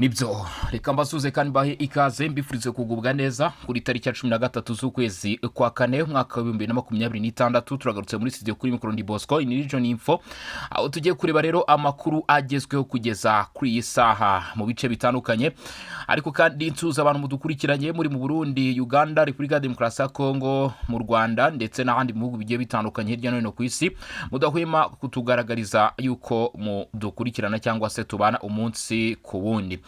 Nibyo reka mbasuze kandi bahe ikaze mbifurize kugubwa neza kuri tariki ya 13 z'ukwezi kwa kane umwaka wa 2026 turagarutse muri studio kuri mikoro ndi Bosco in region info aho tugiye kureba rero amakuru agezweho kugeza kuri iyi saha mu bice bitandukanye ariko kandi nsuza abantu mudukurikiranye muri mu Burundi, Uganda, Republika Demokarasi ya Kongo, mu Rwanda ndetse n'ahandi mu bihugu bigiye bitandukanye hirya no hino ku isi mudahwema kutugaragariza yuko mudukurikirana cyangwa se tubana umunsi ku wundi.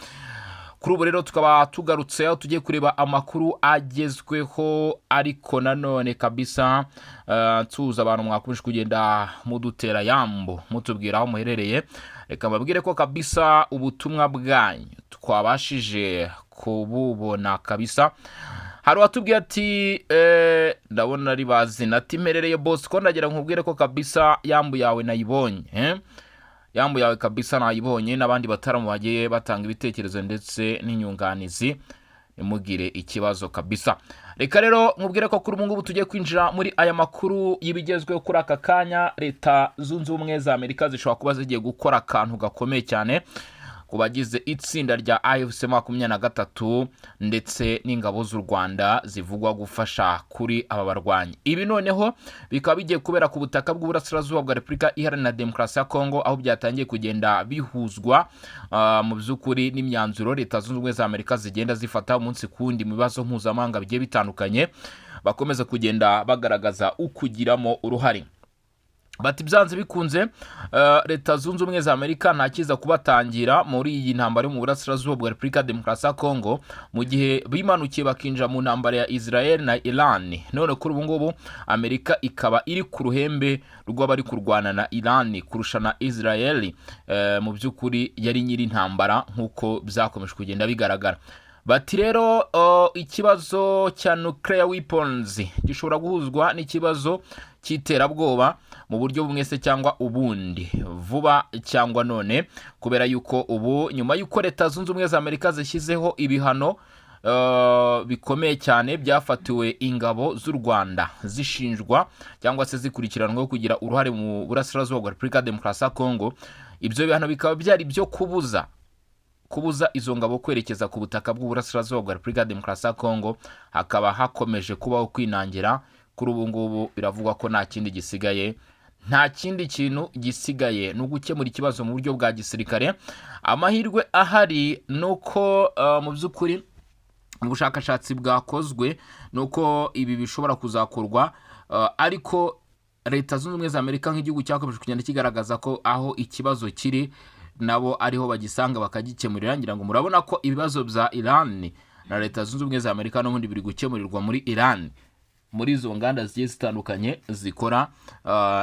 Kuri ubu rero tukaba tugarutse tugiye kureba amakuru agezweho ariko nanone kabisa tuza abantu mwakomeje kugenda mudutera yambo mutubwira aho muherereye. Reka mbabwire ko kabisa ubutumwa bwanyu twabashije kububona kabisa. Hari watubwiye ati ndabona ari bazina ati merereye Bosco ndagira nkubwire ko kabisa yambu yawe nayibonye yambu yawe kabisa nayibonye n'abandi bataramu bagiye batanga ibitekerezo ndetse n'inyunganizi nimugire ikibazo kabisa. Reka rero nkubwire ko kuri mungu tugiye kwinjira muri aya makuru y'ibigezweho kuri aka kanya. Leta zunze ubumwe za Amerika zishobora kuba zigiye gukora akantu gakomeye cyane kubagize itsinda rya AFC 23 ndetse n'ingabo z'u Rwanda zivugwa gufasha kuri aba barwanyi. Ibi noneho bikaba bigiye kubera ku butaka bw'uburasirazuba bwa Republika Iharanira Demokarasi ya Kongo aho byatangiye kugenda bihuzwa mu by'ukuri n'imyanzuro Leta zunze ubumwe za Amerika zigenda zifata umunsi kundi mu bibazo mpuzamahanga bigiye bitandukanye bakomeza kugenda bagaragaza ukugiramo uruhare. Bati byanze bikunze Leta zunze ubumwe za Amerika ntakiza kubatangira muri iyi ntambara mu burasirazuba bwa Republika Demokarasi ya Kongo mu gihe bimanukiye bakinja mu ntambara ya Israel na Iran. None kuri ubu ngubu Amerika ikaba iri ku ruhembe rw'abari kurwana na Iran kurusha na Israel. Mu by'ukuri yari nyiri ntambara nkuko byakomeje kugenda bigaragara. Bati rero ikibazo cya nuclear weapons gishobora guhuzwa n'ikibazo cy'iterabwoba mu buryo bumwe se cyangwa ubundi vuba cyangwa none, kubera yuko ubu nyuma yuko Leta zunze ubumwe za Amerika zishyizeho ibihano bikomeye cyane byafatiwe ingabo z'u Rwanda zishinjwa cyangwa se zikurikiranweho kugira uruhare mu burasirazuba bwa Republika Demokarasi ya Kongo. Ibyo bihano bikaba byari byo kubuza izo ngabo kwerekeza ku butaka bw'uburasirazuba bwa Republika Demokarasi ya Kongo. Hakaba hakomeje kubaho kwinangira. Kuri ubu ngubu biravugwa ko nta kindi gisigaye, nta kindi kintu gisigaye no gukemura ikibazo mu buryo bwa gisirikare. Amahirwe ahari nuko mu by'ukuri ubushakashatsi bwakozwe nuko ibi bishobora kuzakorwa, ariko Leta zunze ubumwe za Amerika nk'igihugu cyakomeje kugenda kigaragaza ko aho ikibazo kiri nabo ariho bagisanga bakagikemurira. Ngira ngo murabona ko ibibazo bya Iran na Leta zunze ubumwe za Amerika n'ubundi biri gukemurirwa muri Iran, muri izo nganda zigiye zitandukanye zikora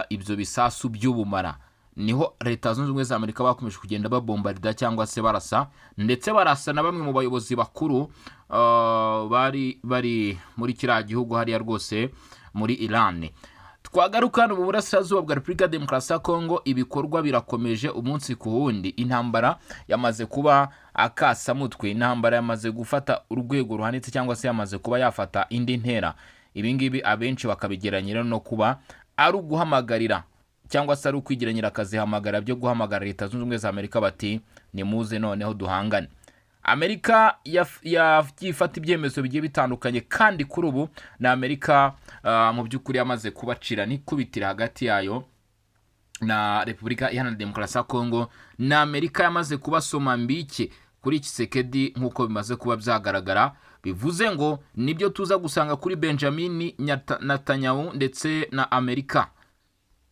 ibyo bisasu by'ubumara. Niho Leta zunze ubumwe za Amerika bakomeje kugenda babombarida cyangwa se barasa, ndetse barasa na bamwe mu bayobozi bakuru bari muri kiriya gihugu hariya rwose muri Iran. Twagaruka mu burasirazuba bwa Republika Demokarasi ya Kongo, ibikorwa birakomeje umunsi ku wundi. Intambara yamaze kuba akasamutwe, intambara yamaze gufata urwego ruhanitse cyangwa se yamaze kuba yafata indi ntera. Ibingibi abenshi bakabigeranyira no kuba ari uguhamagarira cyangwa se ari ukwigeranyira akazihamagara byo guhamagara Leta zunze ubumwe za Amerika bati nimuze noneho duhangane. Amerika yafata ibyemezo bigiye bitandukanye, kandi kuri ubu na Amerika mu by'ukuri yamaze kubacira n'ikubitira hagati yayo na Republika Iharanira Demokarasi ya Kongo. Na Amerika yamaze kubasoma mbike kuri Tshisekedi nk'uko bimaze kuba byagaragara. Bivuze ngo nibyo tuza gusanga kuri Benjamin Netanyahu ndetse na Amerika,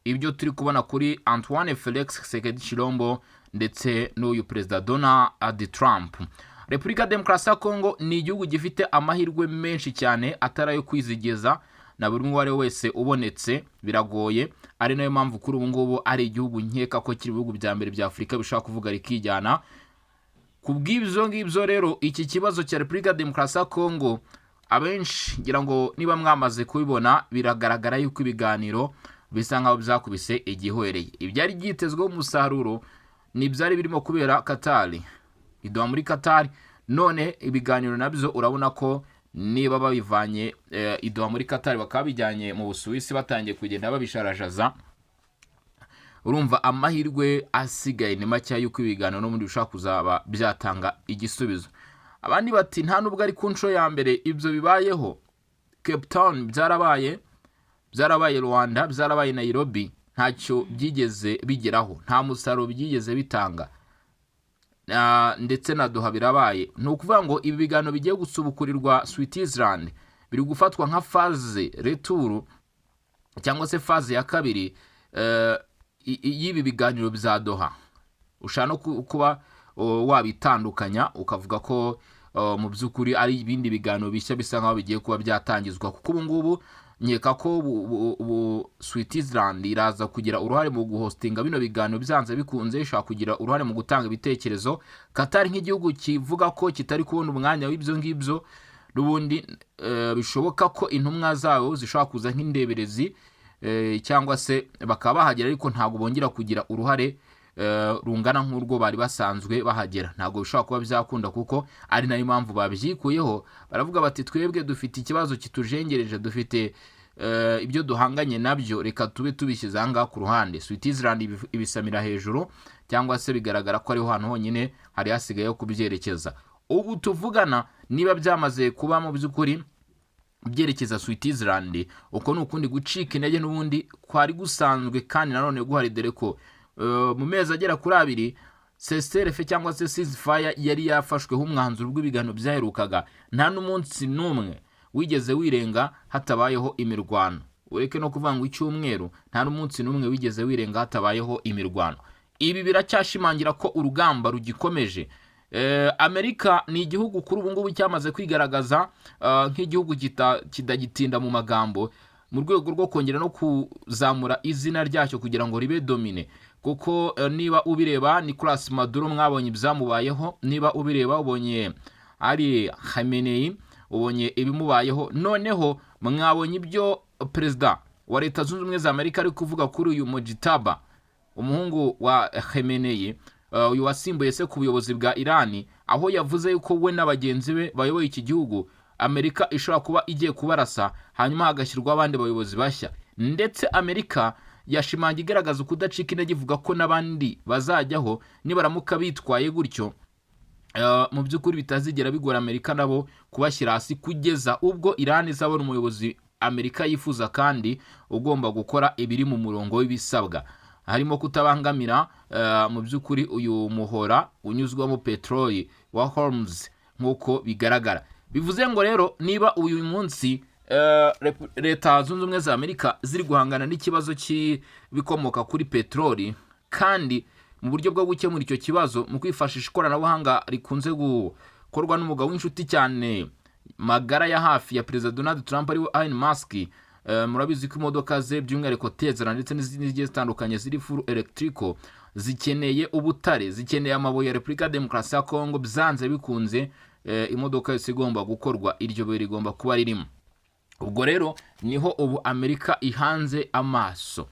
ibyo turi kubona kuri Antoine Felix Tshisekedi Chilombo ndetse n'uyu Perezida Donald Trump. Republika Demokarasi ya Kongo ni igihugu gifite amahirwe menshi cyane atarayo kwizigeza na buri umwe wese ubonetse biragoye. Ari nayo mpamvu kuri ubu ngubu ari igihugu nkeka ko kiri bihugu bya mbere bya Afurika bishaka kuvuga rikijyana. Kubw'ibyo rero iki kibazo cya Republika Demokarasi ya Kongo abenshi ngira ngo niba mwamaze kubibona biragaragara yuko ibiganiro bisa nkaho byakubise igihwereye. Ibyari byitezweho umusaruro nibyari birimo kubera Qatar, Idoha muri Qatar. None ibiganiro nabyo urabona ko niba babivanye Idoha muri Qatar bakabijyanye mu Busuwisi batangiye kugenda babisharajaza, urumva amahirwe asigaye ni make yuko ibiganiro no muri bishobora kuzaba byatanga igisubizo. Abandi bati nta nubwo ari ku nshuro ya mbere ibyo bibayeho. Cape Town byarabaye Rwanda, byarabaye Nairobi, ntacyo byigeze bigeraho, nta musaruro byigeze bitanga. Ndetse na Doha birabaye. Ni ukuvuga ngo ibi biganiro bigiye gusubukurirwa Switzerland biri gufatwa nka phase retour cyangwa se phase ya kabiri y'ibi biganiro bya Doha. Ushaka no kuba wabitandukanya ukavuga ko mu by'ukuri ari ibindi biganiro bishya bisa nkaho bigiye kuba byatangizwa, kuko ubu ngubu nkeka ko Switzerland iraza kugira uruhare mu guhostinga bino biganiro byanze bikunze, ishaka kugira uruhare mu gutanga ibitekerezo. Qatar nk'igihugu kivuga ko kitari kubona umwanya w'ibyo ngibyo, n'ubundi bishoboka ko intumwa zabo zishobora kuza nk'indeberezi cyangwa se bakaba bahagera, ariko ntabwo bongera kugira uruhare rungana nk'urwo bari basanzwe bahagera. Ntabwo bishobora kuba byakunda, kuko ari nayo mpamvu babyikuyeho. Baravuga bati twebwe dufite ikibazo kitujengereje, dufite ibyo duhanganye nabyo, reka tube tubishyize aha ngaha ku ruhande. Switzerland ibisamira hejuru, cyangwa se bigaragara ko ariho hantu honyine hari hasigaye kubyerekeza. Ubu tuvugana niba byamaze kuba mu by'ukuri byerekeza Switzerland, uko ni ukundi gucika intege n'ubundi kwari gusanzwe, kandi nanone guhari dore ko mu mezi agera kuri 2 CSRF cyangwa se ceasefire yari yafashweho umwanzuro w'ibiganiro byaherukaga. Nta n'umunsi n'umwe wigeze wirenga hatabayeho imirwano, ureke no kuvuga ngo icyumweru, nta n'umunsi n'umwe wigeze wirenga hatabayeho imirwano. Ibi biracyashimangira ko urugamba rugikomeje. Amerika ni igihugu kuri ubu ngubu cyamaze kwigaragaza nk'igihugu kidagitinda mu magambo, mu rwego rwo kongera no kuzamura izina ryacyo kugira ngo ribe domine. Kuko niba ubireba Nicolas Maduro mwabonye ibyamubayeho, niba ubireba ubonye ari Khamenei, ubonye ibimubayeho, noneho mwabonye ibyo perezida wa Leta Zunze Ubumwe za Amerika ari kuvuga kuri uyu Mojtaba, umuhungu wa Khamenei, uyu wasimbuye se ku buyobozi bwa Iran, aho yavuze yuko we n'abagenzi be bayoboye iki gihugu Amerika ishobora kuba igiye kubarasa, hanyuma hagashyirwa abandi bayobozi bashya. Ndetse Amerika yashimangira igaragaza kudacika intege, ivuga ko n'abandi bazajyaho nibaramuka bitwaye gutyo, mu by'ukuri bitazigera bigora Amerika nabo kubashyira hasi, kugeza ubwo Iran izabona umuyobozi Amerika yifuza kandi ugomba gukora ibiri mu murongo w'ibisabwa, harimo kutabangamira mu by'ukuri uyu muhora unyuzwamo peteroli wa Hormuz nk'uko bigaragara. Bivuze ngo rero niba uyu munsi Leta Zunze Ubumwe za Amerika ziri guhangana n'ikibazo cy'ibikomoka kuri peteroli, kandi mu buryo bwo gukemura icyo kibazo mu kwifashisha ikoranabuhanga rikunze gukorwa n'umugabo w'inshuti cyane magara ya hafi ya Perezida Donald Trump ari we Elon Musk. Murabizi ko imodoka ze by'umwihariko Tesla ndetse n'izindi zigiye zitandukanye ziri full electrical zikeneye ubutare, zikeneye amabuye ya Repubulika ya Demokarasi ya Kongo. Byanze bikunze imodoka yose igomba gukorwa, iryo buye rigomba kuba ririmo. Ubwo rero niho ubu Amerika ihanze amaso,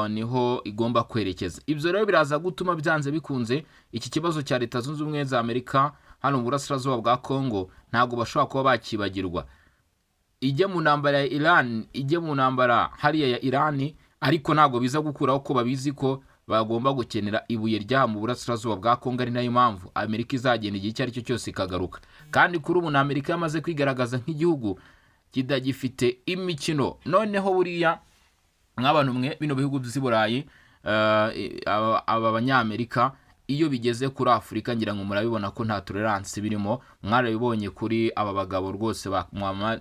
niho igomba kwerekeza. Ibyo rero biraza gutuma byanze bikunze iki kibazo cya Leta Zunze Ubumwe za Amerika hano mu burasirazuba bwa Kongo ntabwo bashobora kuba bakibagirwa. Ijye mu ntambara ya Iran, ijye mu ntambara hariya ya Iran, ariko ntabwo biza gukuraho ko babizi ko bagomba gukenera ibuye rya mu burasirazuba bwa Kongo. Ari nayo mpamvu Amerika izagenda igihe icyo ari cyo cyose ikagaruka. Kandi kuri ubu Amerika yamaze kwigaragaza nk'igihugu kidagifite imikino. Noneho buriya nk'abantu mwe bino bihugu by'i Burayi, aba banyamerika iyo bigeze kuri Afurika ngira ngo murabibona ko nta tolerance birimo. Mwarabibonye kuri aba bagabo rwose ba Muammar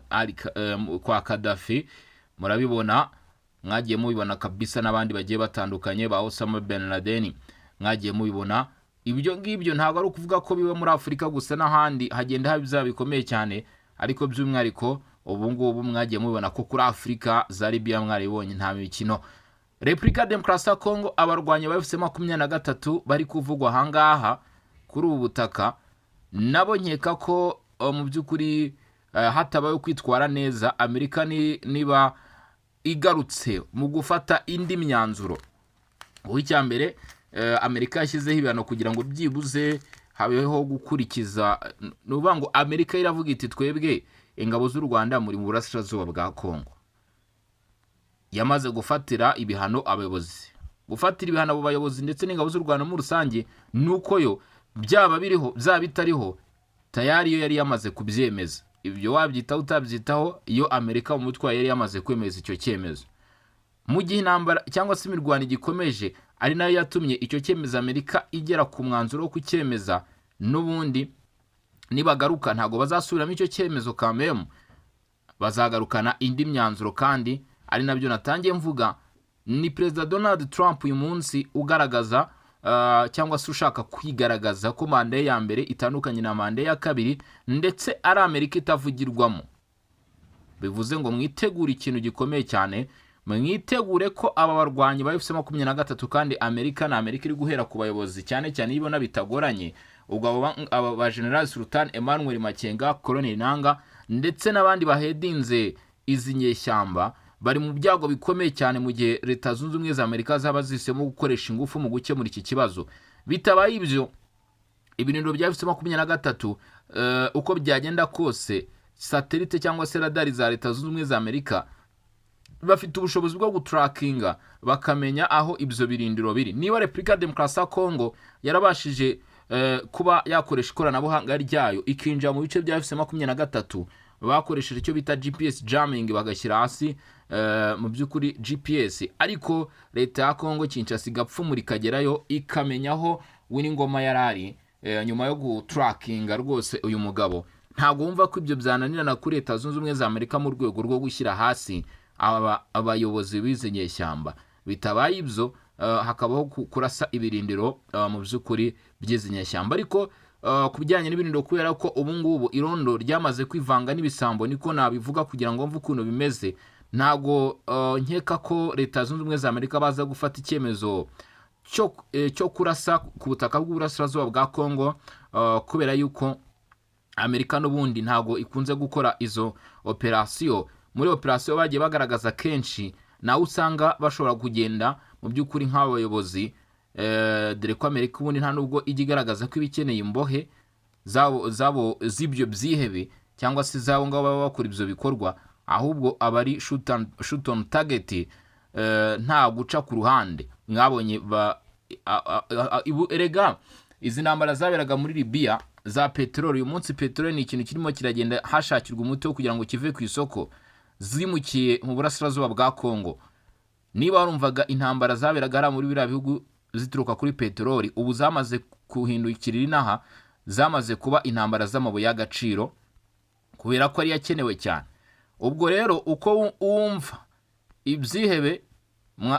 kwa Gaddafi, murabibona, mwagiye mubibona kabisa, n'abandi bagiye batandukanye ba Osama bin Laden mwagiye mubibona. Ibyo ngibyo ntabwo ari ukuvuga ko biba muri Afurika gusa, n'ahandi hagenda haba ibyaha bikomeye cyane, ariko by'umwihariko ubu ngubu mwagiye mubibona ko kuri Afurika za Libya mwaribonye nta mikino. Repubulika ya Demokarasi ya Kongo, abarwanyi ba FC-23 bari kuvugwa ahangaha kuri ubu butaka, nabo nkeka ko mu by'ukuri hatabaye kwitwara neza Amerika niba igarutse mu gufata indi myanzuro. Uw'icyambere Amerika yashyizeho ibihano kugira ngo byibuze habeho gukurikiza, nuvuga ngo Amerika iravuga iti twebwe ingabo z'u Rwanda muri mu burasirazuba bwa Kongo. yamaze gufatira ibihano abayobozi. Gufatira ibihano abo bayobozi ndetse n'ingabo z'u Rwanda muri rusange nuko yo byaba biriho byaba bitariho tayari yo yari yamaze kubyemeza. Ibyo wabyitaho utabyitaho, iyo Amerika mu mutwe yari yamaze kwemeza icyo cyemezo. Mu gihe intambara cyangwa se imirwano gikomeje, ari nayo yatumye icyo cyemezo Amerika igera ku mwanzuro wo kucyemeza, n'ubundi nibagaruka ntago bazasubiramo icyo cyemezo kamemu, bazagarukana indi myanzuro. Kandi ari nabyo natangiye mvuga, ni Perezida Donald Trump uyu munsi ugaragaza cyangwa se ushaka kwigaragaza ko manda ya mbere itandukanye na manda ya kabiri, ndetse ari Amerika itavugirwamo. Bivuze ngo mwitegure ikintu gikomeye cyane, mwitegure ko aba barwanyi ba FC-23 kandi Amerika iri guhera ku bayobozi cyane cyane ibona bitagoranye. Ubwo aba ba General Sultan Emmanuel Makenga, Colonel Nanga ndetse n'abandi bahedinze izi nyeshyamba bari mu byago bikomeye cyane mu gihe Leta Zunze Ubumwe za Amerika zaba zisemo gukoresha ingufu mu gukemura iki kibazo. Bitabaye ibyo, ibintu bya FC-23 uko byagenda kose, satellite cyangwa se radari za Leta Zunze Ubumwe za Amerika bafite ubushobozi bwo gutrackinga bakamenya aho ibyo birindiro biri. Niba Republika Demokarasi ya Kongo yarabashije kuba yakoresha ikoranabuhanga ryayo ikinjira mu bice bya FC-23, bakoresheje icyo bita GPS jamming, bagashyira hasi mu by'ukuri GPS, ariko Leta ya Kongo Kinshasa igapfumura ikagerayo ikamenyaho Winingoma yarari nyuma yo gutrackinga rwose uyu mugabo. Ntabwo wumva ko ibyo byananirana kuri Leta Zunze Ubumwe za Amerika mu rwego rwo gushyira hasi abayobozi b'izi nyeshyamba. Bitabaye ibyo, hakabaho kurasa ibirindiro mu by'ukuri by'izi nyeshyamba. Ariko ku bijyanye n'ibirindiro, kubera ko ubu ngubu irondo ryamaze kwivanga n'ibisambo, niko nabivuga kugira ngo mve ukuntu bimeze, ntago nkeka ko Leta Zunze Ubumwe za Amerika baza gufata icyemezo cyo kurasa ku butaka bw'uburasirazuba bwa Kongo, kubera yuko Amerika n'ubundi ntago ikunze gukora izo operasiyo. Muri operasiyo bagiye bagaragaza kenshi, nawe usanga bashobora kugenda mu by'ukuri nk'abayobozi, dore ko Amerika ubundi nta nubwo ijya igaragaza ko ibikeneye imbohe zabo z'ibyo byihebe cyangwa se zabo ngabo baba bakora ibyo bikorwa, ahubwo abari shoot on target, nta guca ku ruhande. Mwabonye erega izi ntambara zaberaga muri Libya za peteroli. Uyu munsi peteroli ni ikintu kirimo kiragenda hashakirwa umuti wo kugira ngo kive ku isoko, zimukiye mu burasirazuba bwa Kongo. Niba warumvaga intambara zaberaga ara muri biriya bihugu zituruka kuri peteroli, ubu zamaze kuhindukirira inaha, zamaze kuba intambara z'amabuye y'agaciro, kubera ko ari yakenewe cyane. Ubwo rero uko wumva ibyihebe,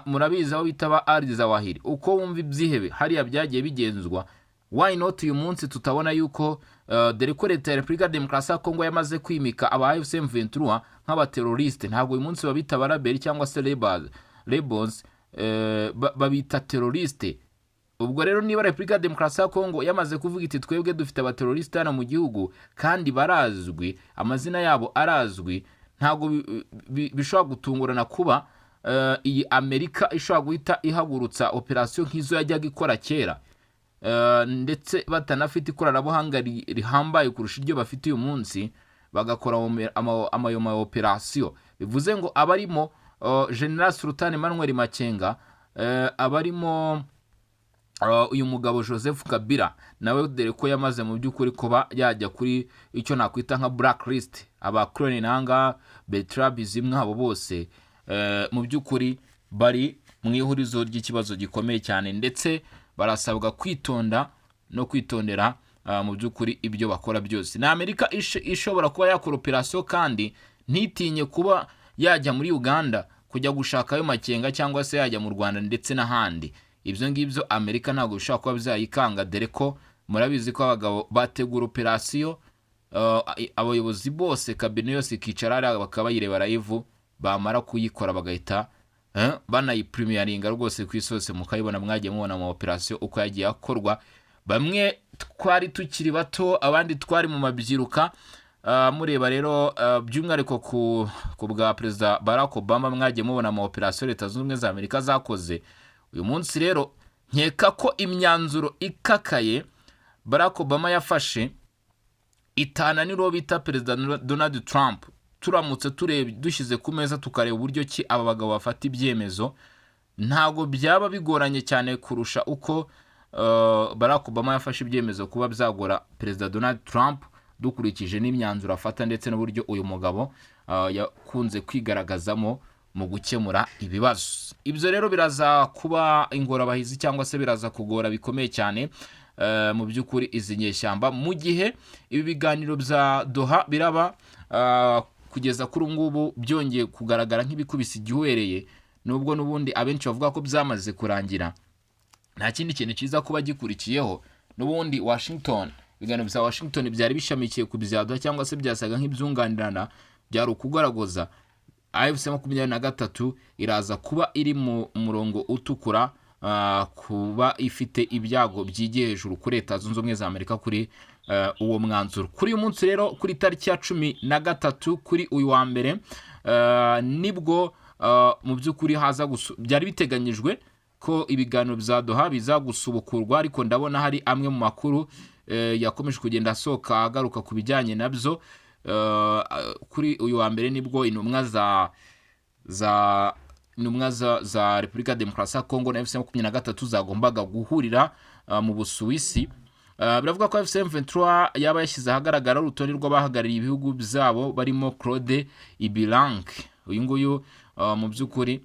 murabizi aho bitaba Ardiza Wahiri, uko wumva ibyihebe hariya byagiye bigenzwa, why not uyu munsi tutabona yuko dore ko Leta ya Repubulika Demokarasi ya Kongo yamaze kwimika aba FC-23 nk'abateroriste. Ntabwo uyu munsi babita baraberi cyangwa se rebels, babita teroriste. Ubwo rero niba Repubulika Demokarasi ya Kongo yamaze kuvuga iti twebwe dufite abateroriste hano mu gihugu kandi barazwi, amazina yabo arazwi, ntabwo bishobora gutungurana kuba iyi Amerika ishobora guhita ihagurutsa operasiyo nk'izo yajyaga ikora kera, ndetse batanafite ikoranabuhanga rihambaye kurusha iryo bafite uyu munsi, bagakora amayoma operasiyo. Bivuze ngo abarimo General Sultan Emmanuel Makenga, abarimo uyu mugabo Joseph Kabila, nawe dore ko yamaze mu by'ukuri kuba yajya kuri icyo nakwita nka blacklist, aba Colonel Nanga, Bertrand Bizimwa, abo bose mu by'ukuri bari mu ihurizo ry'ikibazo gikomeye cyane, ndetse barasabwa kwitonda no kwitondera mu by'ukuri ibyo bakora byose. Na Amerika ishobora kuba yakora operasiyo kandi ntitinye kuba yajya muri Uganda kujya gushaka ayo Makenga, cyangwa se yajya mu Rwanda ndetse n'ahandi. Ibyo ngibyo Amerika ntabwo bishobora kuba byayikanga, dore ko murabizi ko abagabo bategura operasiyo, abayobozi bose, kabine yose ikicara bakaba bayirebera live, bamara kuyikora bagahita banayiprimeringa rwose ku isose, mukayibona mwagiye mubona mu operasiyo uko yagiye akorwa. Bamwe twari tukiri bato, abandi twari mu mabyiruka, mureba rero by'umwihariko ku bwa Perezida Barack Obama mwagiye mubona mu operasiyo Leta Zunze Ubumwe za Amerika zakoze. Uyu munsi rero nkeka ko imyanzuro ikakaye Barack Obama yafashe itananiro bita Perezida Donald Trump turamutse dushyize ku meza tukareba uburyo ki aba bagabo bafata ibyemezo, ntabwo byaba bigoranye cyane kurusha uko Barack Obama yafashe ibyemezo kuba byagora Perezida Donald Trump, dukurikije n'imyanzuro afata ndetse n'uburyo uyu mugabo yakunze kwigaragazamo mu gukemura ibibazo. Ibyo rero biraza kuba ingorabahizi cyangwa se biraza kugora bikomeye cyane mu by'ukuri izi nyeshyamba, mu gihe ibi biganiro bya Doha biraba kugeza kuri ngubu byongeye kugaragara nk'ibikubise igihuhereye, nubwo n'ubundi abenshi bavuga ko byamaze kurangira. Nta kindi kintu cyiza kuba gikurikiyeho, n'ubundi ibiganiro bya Washington byari bishamikiye ku bya Doha cyangwa se byasaga nk'ibyunganirana, byari ukugaragaza AFC 23 iraza kuba iri mu murongo utukura, kuba ifite ibyago byigiye hejuru kuri Leta Zunze Ubumwe za Amerika kuri uwo mwanzuro. Kuri uyu munsi rero, kuri tariki ya 13 kuri uyu wa mbere, nibwo mu by'ukuri byari biteganyijwe ko ibiganiro bya Doha biza gusubukurwa, ariko ndabona hari amwe mu makuru yakomeje kugenda asohoka agaruka ku bijyanye nabyo. Kuri uyu wa mbere nibwo intumwa za Repubulika Demokarasi ya Kongo na AFC 23 zagombaga guhurira mu Busuwisi. Biravuga ko AFC 23 yaba yashyize ahagaragara urutonde rw'abahagarariye ibihugu byabo barimo Claude Ibilang. Uyu nguyu mu by'ukuri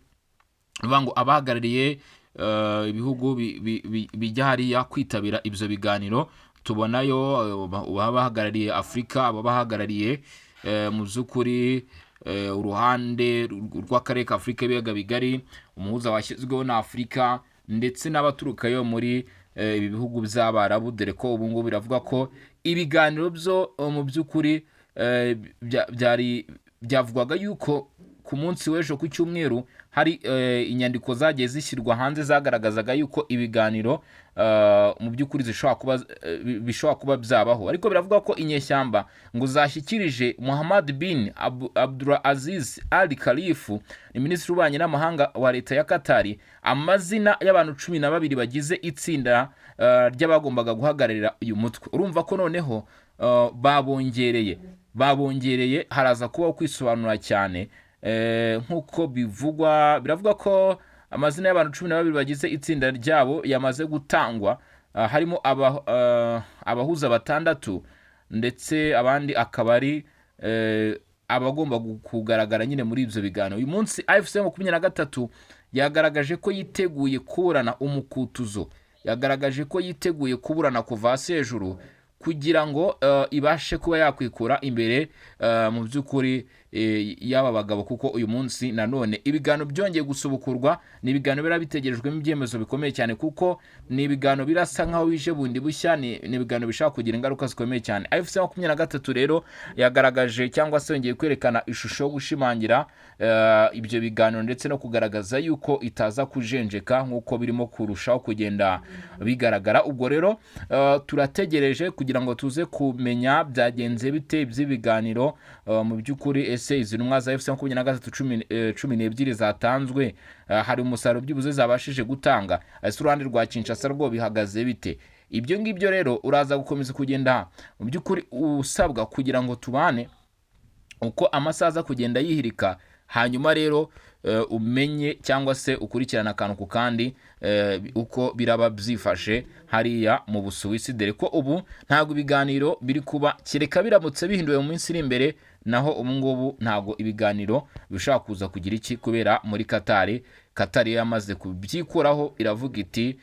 bivuga ngo abahagarariye ibihugu bijya hariya kwitabira ibyo biganiro. Tubonayo abahagarariye Afurika, abahagarariye mu by'ukuri uruhande rw'akarere ka Afurika y'ibiyaga bigari, umuhuza washyizweho na Afurika, ndetse n'abaturukayo muri ibi bihugu by'Abarabu, dore ko ubu ngubu biravuga ko ibiganiro byo mu by'ukuri byavugwaga yuko ku munsi w'ejo ku cyumweru hari inyandiko zagiye zishyirwa hanze zagaragazaga yuko ibiganiro mu by'ukuri bishobora kuba byabaho, ariko biravuga ko inyeshyamba ngo zashyikirije Mohammed bin Abdulaziz Al Khalifa, ni minisitiri w'ububanyi n'amahanga wa leta ya Qatar, amazina y'abantu 12 bagize itsinda ry'abagombaga guhagararira uyu mutwe. Urumva ko noneho babongereye haraza kubaho kwisobanura cyane. Nk'uko biravuga ko amazina y'abantu 12 bagize itsinda ryabo yamaze gutangwa, harimo abahuza 6 ndetse abandi akaba ari abagomba kugaragara nyine muri ibyo biganiro. Uyu munsi AFC 23 yagaragaje ko yiteguye kuburana umukutuzo, yagaragaje ko yiteguye kuburana kuva hasi hejuru kugira ngo ibashe kuba yakwikura imbere mu by'ukuri y'aba bagabo, kuko uyu munsi nanone ibiganiro byongeye gusubukurwa. Ni ibiganiro bira bitegerejwemo ibyemezo bikomeye cyane, kuko ni ibiganiro birasa nkaho bije bundi bushya, ni ibiganiro bishaka kugira ingaruka zikomeye cyane. AFC 23 rero yagaragaje cyangwa se yongeye kwerekana ishusho yo gushimangira ibyo biganiro ndetse no kugaragaza yuko itaza kujenjeka nk'uko birimo kurushaho kugenda bigaragara. Ubwo rero turategereje kugira ngo tuze kumenya byagenze bite by'ibiganiro mu by'ukuri. Ese izi ntumwa za AFC 23 12 zatanzwe, hari umusaruro by'ubuze zabashije gutanga? Ese uruhande rwa Kinshasa rwo bihagaze bite? Ibyo ngibyo rero uraza gukomeza kugenda mu by'ukuri usabwa kugira ngo tubane uko amasaza kugenda yihirika, hanyuma rero umenye cyangwa se ukurikirana akantu ku kandi uko biraba byifashe hariya mu Busuwisi, dore ko ubu ntago ibiganiro biri kuba, kereka biramutse bihinduwe mu minsi iri imbere, naho ubu ngubu ntago ibiganiro bishaka kuza kugira iki, kubera muri Qatar yamaze kubyikuraho, iravuga iti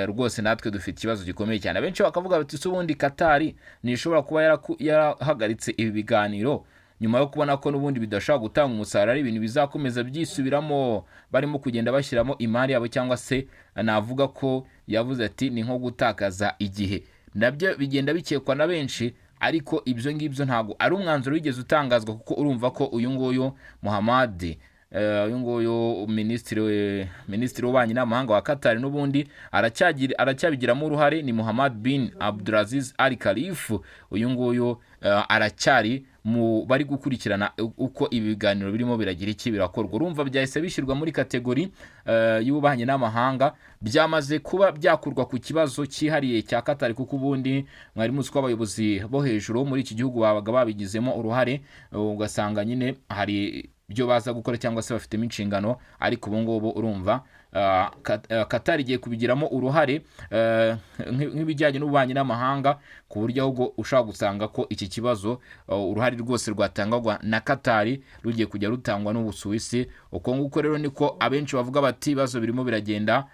rwose natwe dufite ikibazo gikomeye cyane. Abenshi bakavuga bati ubundi Qatar nishobora kuba yarahagaritse ibi biganiro nyuma yo kubona ko n'ubundi bidashaka gutanga umusaruro, ari ibintu bizakomeza byisubiramo, barimo kugenda bashyiramo imari yabo, cyangwa se navuga ko yavuze ati ni nko gutakaza igihe. Nabyo bigenda bikekwa na benshi, ariko ibyo ngibyo ntago ari umwanzuro wigeze utangazwa, kuko urumva ko uyu nguyu Mohammed uyu nguyu minisitiri w'ububanyi n'amahanga wa Qatar n'ubundi aracyabigiramo uruhare ni Mohammed bin Abdulaziz Al Khalifa. Uyu nguyu aracyari mu bari gukurikirana uko ibiganiro birimo biragira iki birakorwa. Urumva byahise bishyirwa muri kategori y'ububanyi n'amahanga, byamaze kuba byakurwa ku kibazo cyihariye cya Qatar, kuko ubundi mwari muzi ko abayobozi bo hejuru muri iki gihugu babaga babigizemo uruhare, ugasanga nyine hari ibyo baza gukora cyangwa se bafitemo inshingano, ariko ubu ngubu urumva Qatar igiye kubigiramo uruhare nk'ibijyanye n'ububanyi n'amahanga, ku buryo ahubwo ushobora gusanga ko iki kibazo uruhare rwose rwatangwa na Qatar rugiye kujya rutangwa n'Ubusuwisi. Uko nguko rero niko abenshi bavuga bati ibibazo birimo biragenda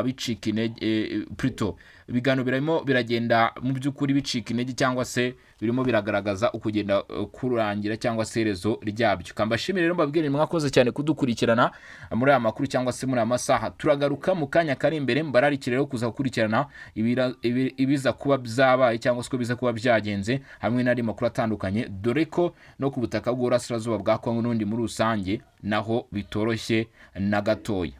bicika intege, plutôt ibiganiro birimo biragenda mu by'ukuri bicika intege, cyangwa se birimo biragaragaza ukugenda kurangira cyangwa se iherezo ryabyo. Kambashimire rero mbabwire mwakoze cyane kudukurikirana muri aya makuru cyangwa se muri aya masaha. Turagaruka mu kanya kari imbere, mbararikire rero kuza gukurikirana ibiza kuba byabaye cyangwa se ko biza kuba byagenze, hamwe n'andi makuru atandukanye, dore ko no ku butaka bw'Uburasirazuba bwa Kongo n'undi muri rusange naho bitoroshye na gatoya.